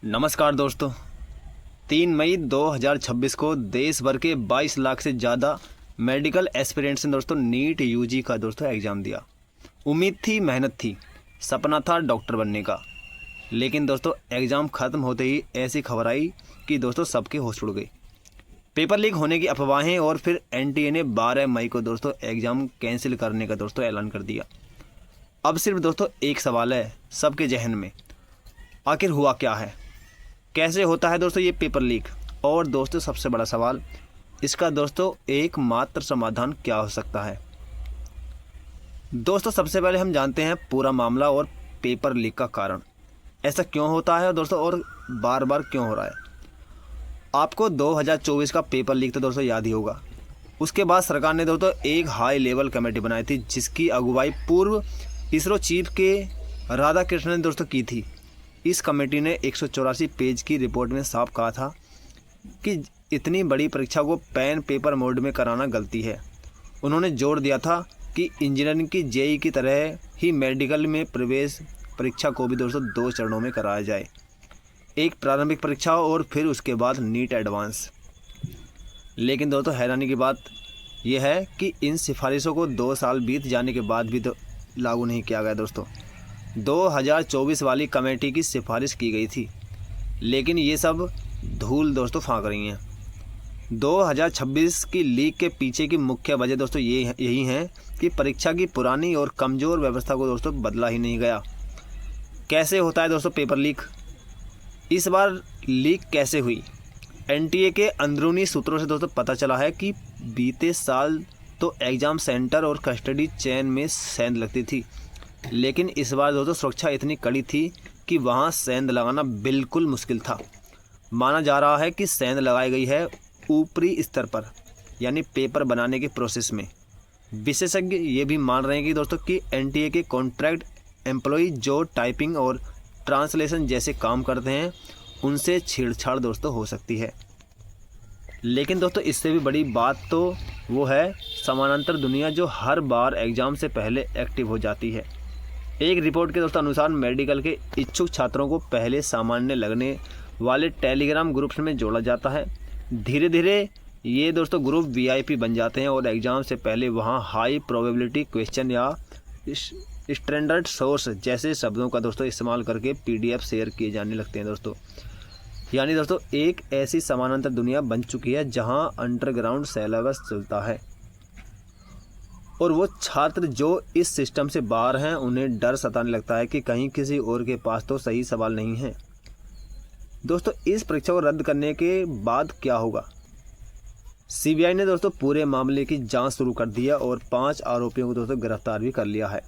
नमस्कार दोस्तों। 3 मई 2026 को देश भर के 22 लाख से ज़्यादा मेडिकल एस्पिरेंट्स ने दोस्तों नीट यूजी का दोस्तों एग्ज़ाम दिया। उम्मीद थी, मेहनत थी, सपना था डॉक्टर बनने का। लेकिन दोस्तों एग्ज़ाम ख़त्म होते ही ऐसी खबर आई कि दोस्तों सबके होश उड़ गए। पेपर लीक होने की अफवाहें और फिर एनटीए ने 12 मई को दोस्तों एग्ज़ाम कैंसिल करने का दोस्तों ऐलान कर दिया। अब सिर्फ दोस्तों एक सवाल है सबके जहन में, आखिर हुआ क्या है, कैसे होता है दोस्तों ये पेपर लीक। और दोस्तों सबसे बड़ा सवाल, इसका दोस्तों एकमात्र समाधान क्या हो सकता है। दोस्तों सबसे पहले हम जानते हैं पूरा मामला और पेपर लीक का कारण, ऐसा क्यों होता है दोस्तों और बार बार क्यों हो रहा है। आपको 2024 का पेपर लीक तो दोस्तों याद ही होगा। उसके बाद सरकार ने दोस्तों एक हाई लेवल कमेटी बनाई थी जिसकी अगुवाई पूर्व इसरो चीफ के राधाकृष्णन ने दोस्तों की थी। इस कमेटी ने 184 पेज की रिपोर्ट में साफ कहा था कि इतनी बड़ी परीक्षा को पेन पेपर मोड में कराना गलती है। उन्होंने जोर दिया था कि इंजीनियरिंग की जेईई की तरह ही मेडिकल में प्रवेश परीक्षा को भी दोस्तों 2 चरणों में कराया जाए, एक प्रारंभिक परीक्षा और फिर उसके बाद नीट एडवांस। लेकिन दोस्तों हैरानी की बात यह है कि इन सिफारिशों को 2 साल बीत जाने के बाद भी तो लागू नहीं किया गया। दोस्तों 2024 वाली कमेटी की सिफारिश की गई थी, लेकिन ये सब धूल दोस्तों फाँक रही हैं। 2026 की लीक के पीछे की मुख्य वजह दोस्तों यही है कि परीक्षा की पुरानी और कमज़ोर व्यवस्था को दोस्तों बदला ही नहीं गया। कैसे होता है दोस्तों पेपर लीक, इस बार लीक कैसे हुई। एनटीए के अंदरूनी सूत्रों से दोस्तों पता चला है कि बीते साल तो एग्ज़ाम सेंटर और कस्टडी चेन में सेंध लगती थी, लेकिन इस बार दोस्तों सुरक्षा इतनी कड़ी थी कि वहां सेंध लगाना बिल्कुल मुश्किल था। माना जा रहा है कि सेंध लगाई गई है ऊपरी स्तर पर, यानी पेपर बनाने के प्रोसेस में। विशेषज्ञ ये भी मान रहे हैं कि दोस्तों कि एनटीए के कॉन्ट्रैक्ट एम्प्लॉय जो टाइपिंग और ट्रांसलेशन जैसे काम करते हैं उनसे छेड़छाड़ दोस्तों हो सकती है। लेकिन दोस्तों इससे भी बड़ी बात तो वो है समानांतर दुनिया जो हर बार एग्ज़ाम से पहले एक्टिव हो जाती है। एक रिपोर्ट के दोस्तों अनुसार मेडिकल के इच्छुक छात्रों को पहले सामान्य लगने वाले टेलीग्राम ग्रुप्स में जोड़ा जाता है। धीरे धीरे ये दोस्तों ग्रुप वीआईपी बन जाते हैं और एग्ज़ाम से पहले वहाँ हाई प्रोबेबिलिटी क्वेश्चन या स्टैंडर्ड सोर्स जैसे शब्दों का दोस्तों इस्तेमाल करके पीडीएफ शेयर किए जाने लगते हैं। दोस्तों यानी दोस्तों एक ऐसी समानांतर दुनिया बन चुकी है जहाँ अंडरग्राउंड सिलेबस चलता है और वो छात्र जो इस सिस्टम से बाहर हैं उन्हें डर सताने लगता है कि कहीं किसी और के पास तो सही सवाल नहीं है। दोस्तों इस परीक्षा को रद्द करने के बाद क्या होगा। सीबीआई ने दोस्तों पूरे मामले की जांच शुरू कर दी है और 5 आरोपियों को दोस्तों गिरफ्तार भी कर लिया है।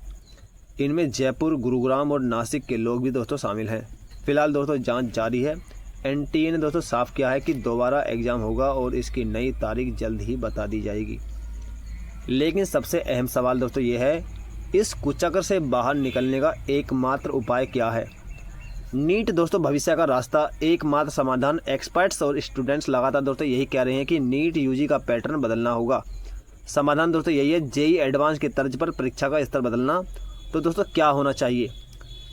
इनमें जयपुर, गुरुग्राम और नासिक के लोग भी दोस्तों शामिल हैं। फिलहाल दोस्तों जाँच जारी है। एनटीए ने दोस्तों साफ किया है कि दोबारा एग्ज़ाम होगा और इसकी नई तारीख जल्द ही बता दी जाएगी। लेकिन सबसे अहम सवाल दोस्तों ये है, इस कुचक्र से बाहर निकलने का एकमात्र उपाय क्या है। नीट दोस्तों भविष्य का रास्ता, एकमात्र समाधान। एक्सपर्ट्स और स्टूडेंट्स लगातार दोस्तों यही कह रहे हैं कि नीट यूजी का पैटर्न बदलना होगा। समाधान दोस्तों यही है, जेईई एडवांस की तर्ज पर परीक्षा का स्तर बदलना। तो दोस्तों क्या होना चाहिए,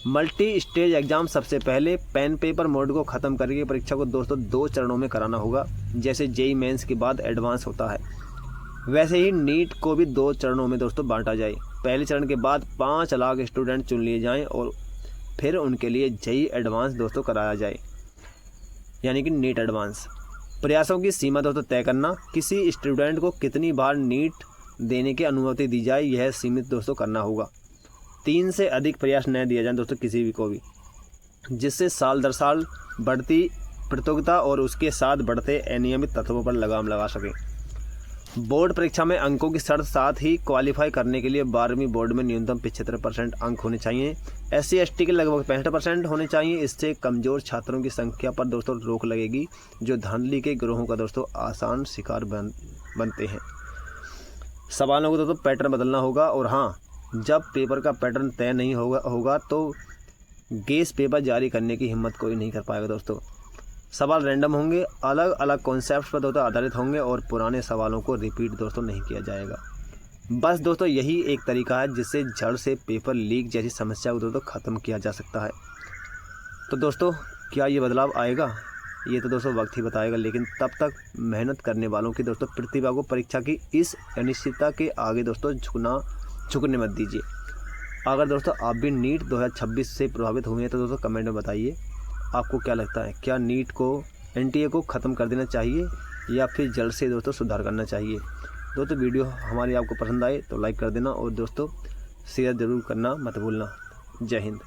मल्टी स्टेज एग्ज़ाम सबसे पहले पेन पेपर मोड को ख़त्म करके परीक्षा को दोस्तों 2 चरणों में कराना होगा। जैसे जेईई मेंस के बाद एडवांस होता है, वैसे ही नीट को भी 2 चरणों में दोस्तों बांटा जाए। पहले चरण के बाद 5 लाख स्टूडेंट चुन लिए जाएं और फिर उनके लिए जेईई एडवांस दोस्तों कराया जाए, यानी कि नीट एडवांस। प्रयासों की सीमा दोस्तों तय करना, किसी स्टूडेंट को कितनी बार नीट देने की अनुमति दी जाए यह सीमित दोस्तों करना होगा। 3 से अधिक प्रयास न दिया जाए दोस्तों किसी भी को भी, जिससे साल दर साल बढ़ती प्रतियोगिता और उसके साथ बढ़ते अनियमित तत्वों पर लगाम लगा सकें। बोर्ड परीक्षा में अंकों की शर्त, साथ ही क्वालिफाई करने के लिए 12वीं बोर्ड में न्यूनतम 75% अंक होने चाहिए। SC ST के लगभग 65% होने चाहिए। इससे कमज़ोर छात्रों की संख्या पर दोस्तों रोक लगेगी जो धांधली के गिरोहों का दोस्तों आसान शिकार बनते हैं। सवालों को दोस्तों पैटर्न बदलना होगा और हाँ, जब पेपर का पैटर्न तय नहीं होगा तो गेस पेपर जारी करने की हिम्मत कोई नहीं कर पाएगा। दोस्तों सवाल रैंडम होंगे, अलग अलग कॉन्सेप्ट पर दोस्तों आधारित होंगे और पुराने सवालों को रिपीट दोस्तों नहीं किया जाएगा। बस दोस्तों यही एक तरीका है जिससे जड़ से पेपर लीक जैसी समस्या को दोस्तों ख़त्म किया जा सकता है। तो दोस्तों क्या ये बदलाव आएगा, ये तो दोस्तों वक्त ही बताएगा। लेकिन तब तक मेहनत करने वालों की दोस्तों प्रतिभा को परीक्षा की इस अनिश्चितता के आगे दोस्तों झुकने मत दीजिए। अगर दोस्तों आप भी नीट 2026 से प्रभावित हुए हैं तो दोस्तों कमेंट में बताइए आपको क्या लगता है, क्या नीट को एनटीए को ख़त्म कर देना चाहिए या फिर जल्द से दोस्तों सुधार करना चाहिए। दोस्तों वीडियो हमारी आपको पसंद आए तो लाइक कर देना और दोस्तों शेयर ज़रूर करना मत भूलना। जय हिंद।